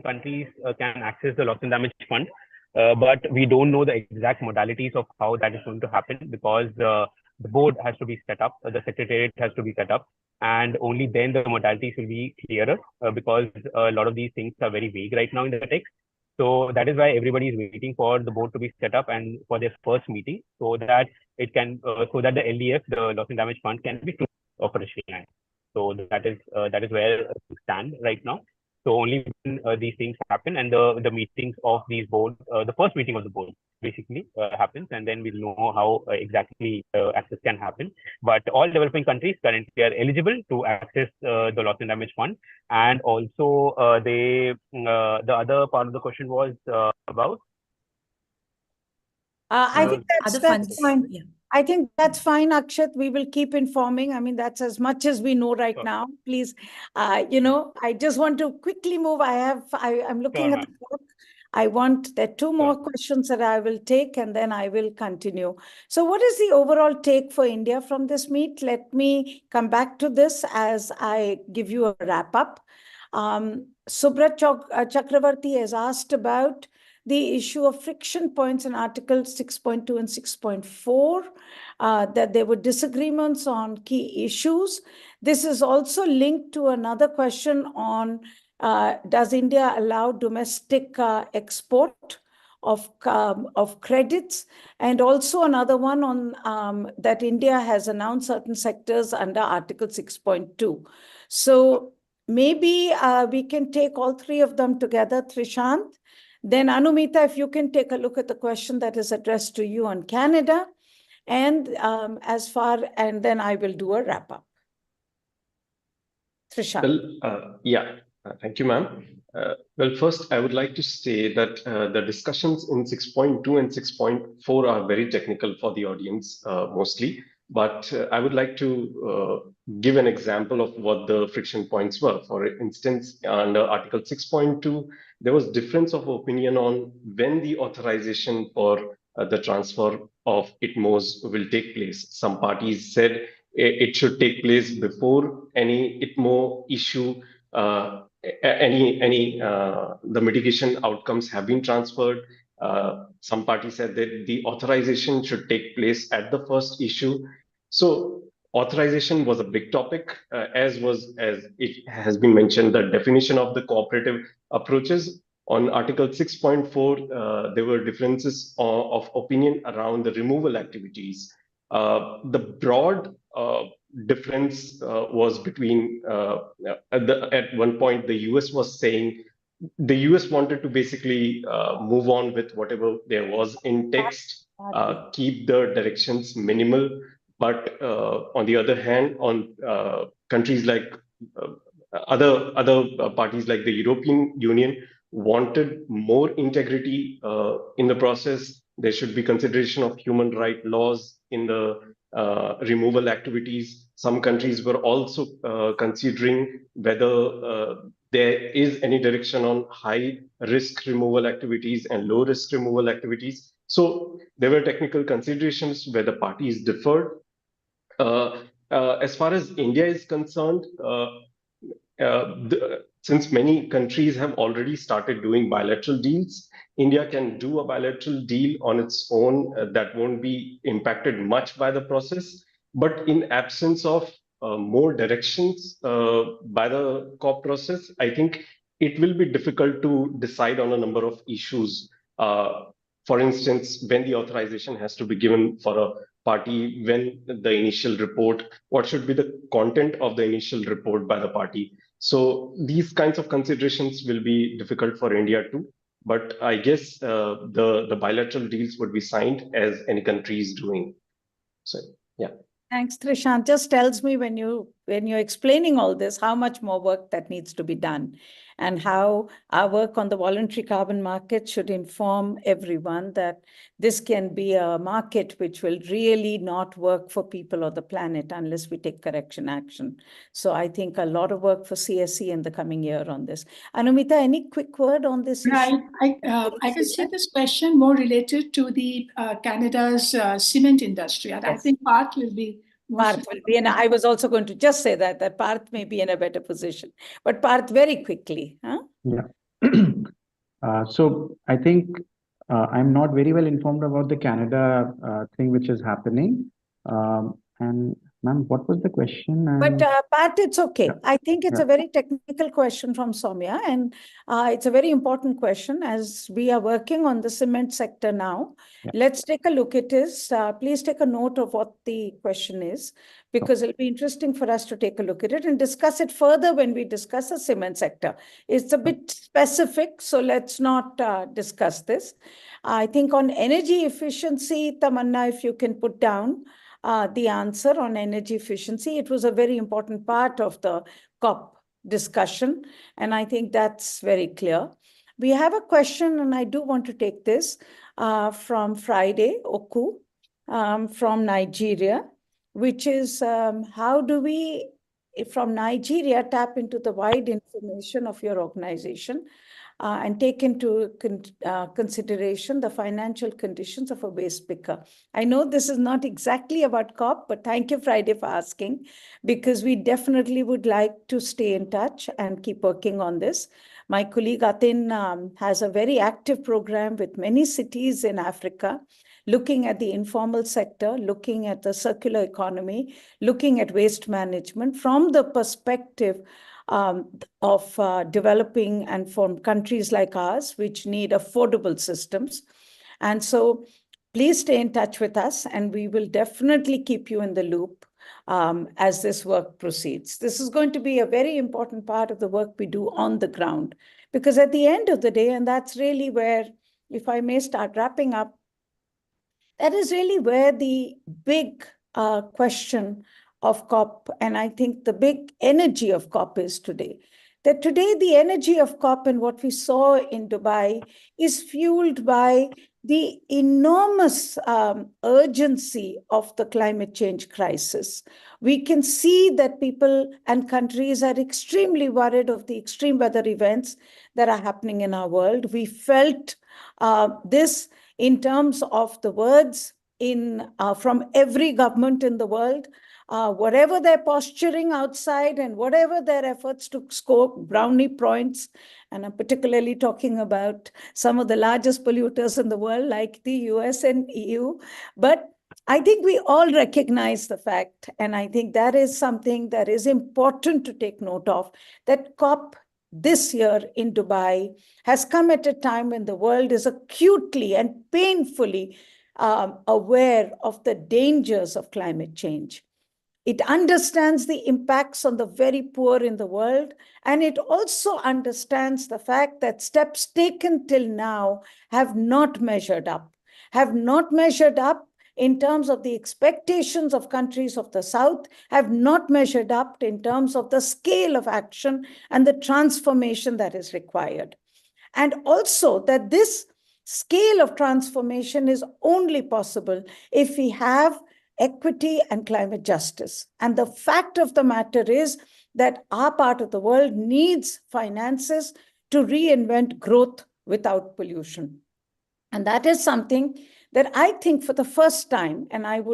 countries can access the loss and damage fund, but we don't know the exact modalities of how that is going to happen, because the board has to be set up, the secretariat has to be set up, and only then the modalities will be clearer, because a lot of these things are very vague right now in the text. So that is why everybody is waiting for the board to be set up and for their first meeting, so that it can, so that the LDF, the loss and damage fund, can be operationalized. So that is where we stand right now. So only when these things happen and the meetings of these boards, the first meeting of the board basically happens, and then we'll know how exactly access can happen. But all developing countries currently are eligible to access the loss and damage fund. And also the other part of the question was about I think other that's funds. fine. Yeah. I think that's fine, Akshat. We will keep informing. I mean, that's as much as we know right Sure. now. Please, I just want to quickly move. I'm looking Sure, at the clock. There are two more questions that I will take, and then I will continue. So what is the overall take for India from this meet? Let me come back to this as I give you a wrap up. Subrat Chakravarti has asked about the issue of friction points in Article 6.2 and 6.4, that there were disagreements on key issues. This is also linked to another question on, does India allow domestic export of credits? And also another one on that India has announced certain sectors under Article 6.2. So maybe we can take all three of them together, Trishant. Then Anumita, if you can take a look at the question that is addressed to you on Canada, and then I will do a wrap up. Trishant. Well, yeah, thank you, ma'am. Well, first, I would like to say that the discussions in 6.2 and 6.4 are very technical for the audience, mostly. But I would like to give an example of what the friction points were. For instance, under Article 6.2, there was difference of opinion on when the authorization for the transfer of ITMOs will take place. Some parties said it should take place before any ITMO issue, the mitigation outcomes have been transferred. Some parties said that the authorization should take place at the first issue. So authorization was a big topic, as it has been mentioned, the definition of the cooperative approaches. On Article 6.4, there were differences of opinion around the removal activities. The broad difference was between, at one point, the US was saying, the US wanted to basically move on with whatever there was in text, keep the directions minimal. But on the other hand, on countries like other parties like the European Union wanted more integrity in the process. There should be consideration of human right laws in the removal activities. Some countries were also considering whether there is any direction on high risk removal activities and low risk removal activities. So there were technical considerations where the parties differed. As far as India is concerned, since many countries have already started doing bilateral deals, India can do a bilateral deal on its own that won't be impacted much by the process. But in absence of more directions by the COP process, I think it will be difficult to decide on a number of issues. For instance, when the authorization has to be given for a party, when the initial report, what should be the content of the initial report by the party. So these kinds of considerations will be difficult for India too. But I guess the bilateral deals would be signed as any country is doing. So yeah. Thanks, Trishant. Just tells me when you're explaining all this, how much more work that needs to be done, and how our work on the voluntary carbon market should inform everyone that this can be a market which will really not work for people or the planet unless we take correction action. So I think a lot of work for CSE in the coming year on this. Anumita, any quick word on this issue? Right. I can see this question more related to the Canada's cement industry, and I think Parth will be more Parth will be, and I was also going to just say that Parth may be in a better position. But Parth, very quickly, huh? Yeah. So I think I'm not very well informed about the Canada thing which is happening. And ma'am, what was the question? But Parth, it's okay. Yeah. I think it's Yeah. a very technical question from Soumya, and it's a very important question as we are working on the cement sector now. Yeah. Let's take a look at this. Please take a note of what the question is, because it'll be interesting for us to take a look at it and discuss it further when we discuss the cement sector. It's a bit specific, so let's not discuss this. I think on energy efficiency, Tamanna, if you can put down the answer on energy efficiency. It was a very important part of the COP discussion, and I think that's very clear. We have a question, and I do want to take this from Friday Oku from Nigeria, which is how do we, from Nigeria, tap into the wide information of your organization and take into consideration the financial conditions of a waste picker. I know this is not exactly about COP, but thank you, Friday, for asking, because we definitely would like to stay in touch and keep working on this. My colleague Atin has a very active program with many cities in Africa, looking at the informal sector, looking at the circular economy, looking at waste management from the perspective of developing and from countries like ours, which need affordable systems. And so please stay in touch with us, and we will definitely keep you in the loop as this work proceeds. This is going to be a very important part of the work we do on the ground, because at the end of the day, and that's really where, if I may start wrapping up, that is really where the big question of COP, and I think the big energy of COP is today. That today the energy of COP and what we saw in Dubai is fueled by the enormous urgency of the climate change crisis. We can see that people and countries are extremely worried of the extreme weather events that are happening in our world. We felt this in terms of the words from every government in the world. Whatever their posturing outside and whatever their efforts to score brownie points, and I'm particularly talking about some of the largest polluters in the world like the US and EU, but I think we all recognize the fact, and I think that is something that is important to take note of, that COP this year in Dubai has come at a time when the world is acutely and painfully aware of the dangers of climate change. It understands the impacts on the very poor in the world, and it also understands the fact that steps taken till now have not measured up in terms of the expectations of countries of the South, have not measured up in terms of the scale of action and the transformation that is required. And also that this scale of transformation is only possible if we have equity and climate justice. And the fact of the matter is that our part of the world needs finances to reinvent growth without pollution. And that is something that I think for the first time, and I've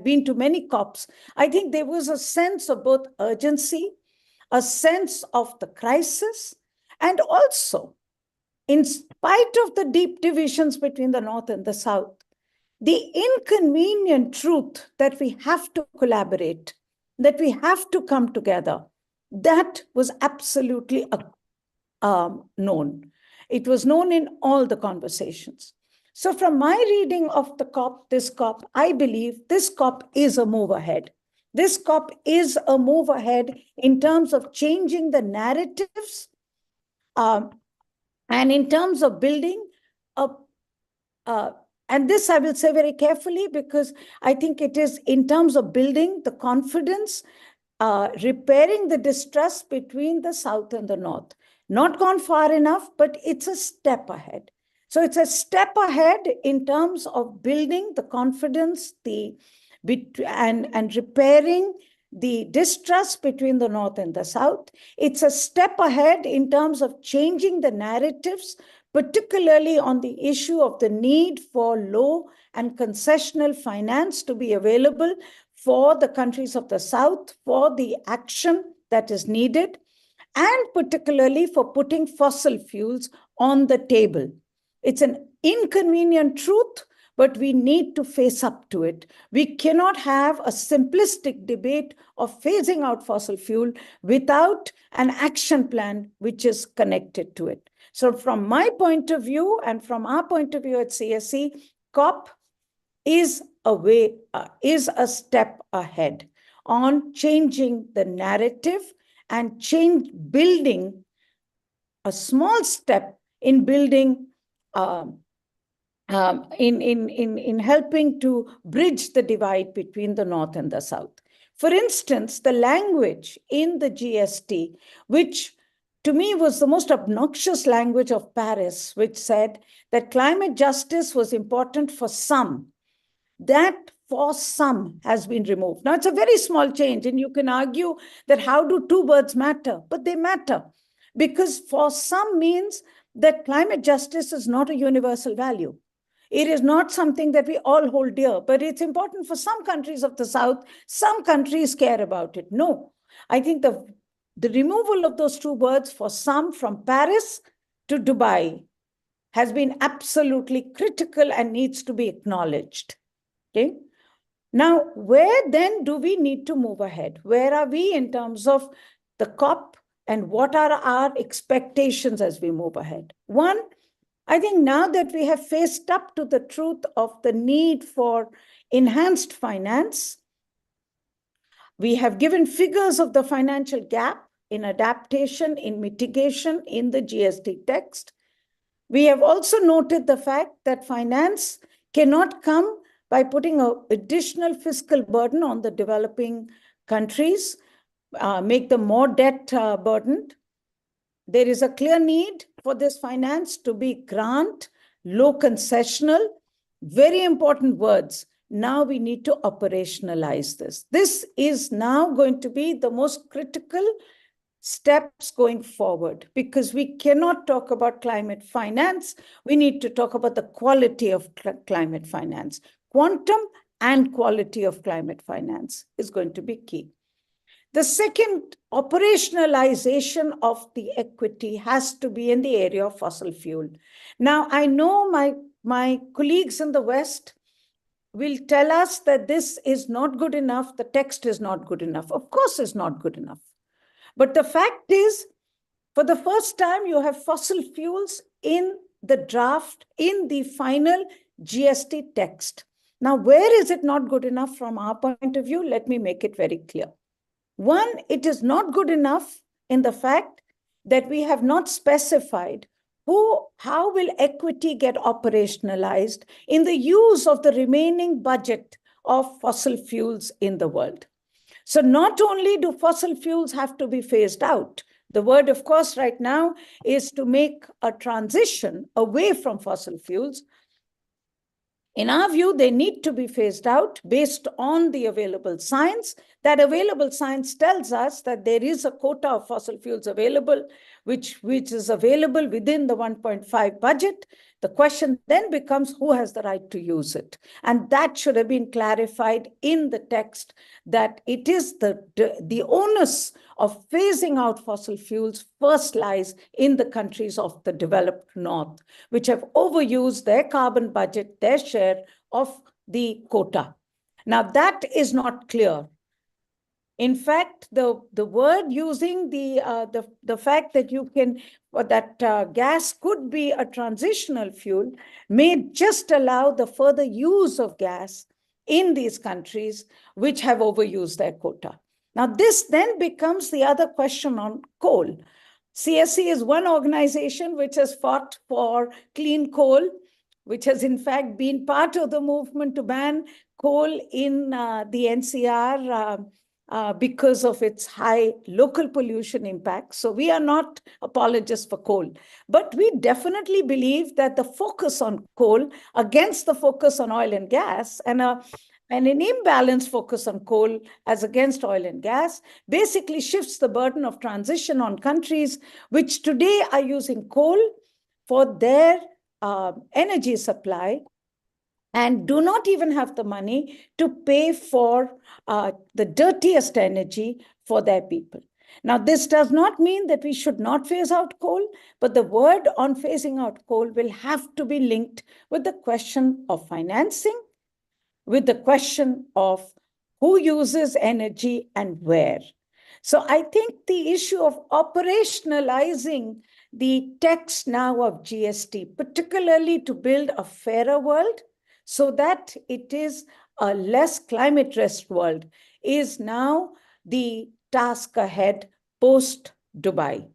been to many COPs, I think there was a sense of both urgency, a sense of the crisis, and also, in spite of the deep divisions between the North and the South, the inconvenient truth that we have to collaborate, that we have to come together, that was absolutely known. It was known in all the conversations. So from my reading of this COP, I believe this COP is a move ahead. This COP is a move ahead in terms of changing the narratives and in terms of building and this I will say very carefully, because I think it is in terms of building the confidence, repairing the distrust between the South and the North. Not gone far enough, but it's a step ahead. So it's a step ahead in terms of building the confidence and repairing the distrust between the North and the South. It's a step ahead in terms of changing the narratives, particularly on the issue of the need for low and concessional finance to be available for the countries of the South, for the action that is needed, and particularly for putting fossil fuels on the table. It's an inconvenient truth, but we need to face up to it. We cannot have a simplistic debate of phasing out fossil fuel without an action plan which is connected to it. So from my point of view and from our point of view at CSE, COP is a step ahead on changing the narrative and building a small step in building in helping to bridge the divide between the North and the South. For instance, the language in the GST, which to me was the most obnoxious language of Paris, which said that climate justice was important for some, that for some has been removed. Now, it's a very small change, and you can argue that how do two words matter? But they matter, because for some means that climate justice is not a universal value. It is not something that we all hold dear, but it's important for some countries of the South. Some countries care about it. No, I think the removal of those two words for some from Paris to Dubai has been absolutely critical and needs to be acknowledged. Okay. Now, where then do we need to move ahead? Where are we in terms of the COP and what are our expectations as we move ahead? One, I think now that we have faced up to the truth of the need for enhanced finance, we have given figures of the financial gap in adaptation, in mitigation in the GST text. We have also noted the fact that finance cannot come by putting an additional fiscal burden on the developing countries, make them more debt burdened. There is a clear need for this finance to be grant, low concessional, very important words. Now we need to operationalize this. This is now going to be the most critical steps going forward, because we cannot talk about climate finance. We need to talk about the quality of climate finance. Quantum and quality of climate finance is going to be key. The second, operationalization of the equity has to be in the area of fossil fuel. Now, I know my colleagues in the West will tell us that this is not good enough, the text is not good enough. Of course, it's not good enough. But the fact is, for the first time, you have fossil fuels in the draft, in the final GST text. Now, where is it not good enough from our point of view? Let me make it very clear. One, it is not good enough in the fact that we have not specified how will equity get operationalized in the use of the remaining budget of fossil fuels in the world. So not only do fossil fuels have to be phased out, the word, of course, right now is to make a transition away from fossil fuels In our view, they need to be phased out based on the available science. That available science tells us that there is a quota of fossil fuels available, which is available within the 1.5 budget. The question then becomes who has the right to use it. And that should have been clarified in the text, that it is the onus of phasing out fossil fuels first lies in the countries of the developed North, which have overused their carbon budget, their share of the quota. Now, that is not clear. In fact, the word using the fact that you can, or that gas could be a transitional fuel may just allow the further use of gas in these countries which have overused their quota. Now, this then becomes the other question on coal. CSC is one organization which has fought for clean coal, which has in fact been part of the movement to ban coal in the NCR because of its high local pollution impact. So we are not apologists for coal, but we definitely believe that the focus on coal against the focus on oil and gas, and an imbalanced focus on coal as against oil and gas, basically shifts the burden of transition on countries which today are using coal for their energy supply and do not even have the money to pay for the dirtiest energy for their people. Now, this does not mean that we should not phase out coal, but the word on phasing out coal will have to be linked with the question of financing, with the question of who uses energy and where. So I think the issue of operationalizing the text now of GST, particularly to build a fairer world so that it is a less climate risk world, is now the task ahead post Dubai.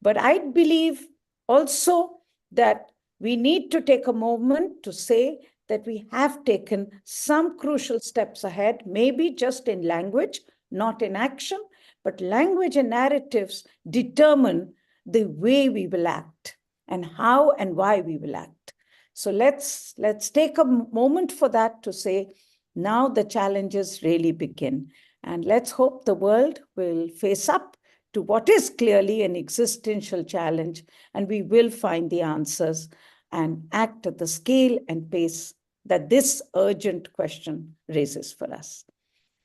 But I believe also that we need to take a moment to say that we have taken some crucial steps ahead, maybe just in language, not in action, but language and narratives determine the way we will act and how and why we will act. So let's take a moment for that to say, now the challenges really begin. And let's hope the world will face up to what is clearly an existential challenge, and we will find the answers and act at the scale and pace that this urgent question raises for us.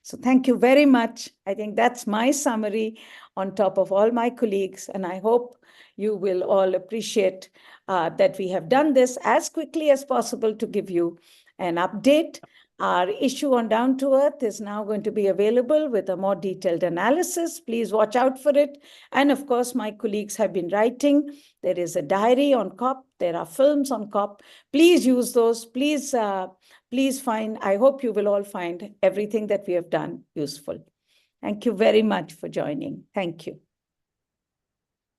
So thank you very much. I think that's my summary on top of all my colleagues, and I hope you will all appreciate that we have done this as quickly as possible to give you an update. Our issue on Down to Earth is now going to be available with a more detailed analysis. Please watch out for it. And of course, my colleagues have been writing. There is a diary on COP. There are films on COP. Please use those. Please find, I hope you will all find everything that we have done useful. Thank you very much for joining. Thank you.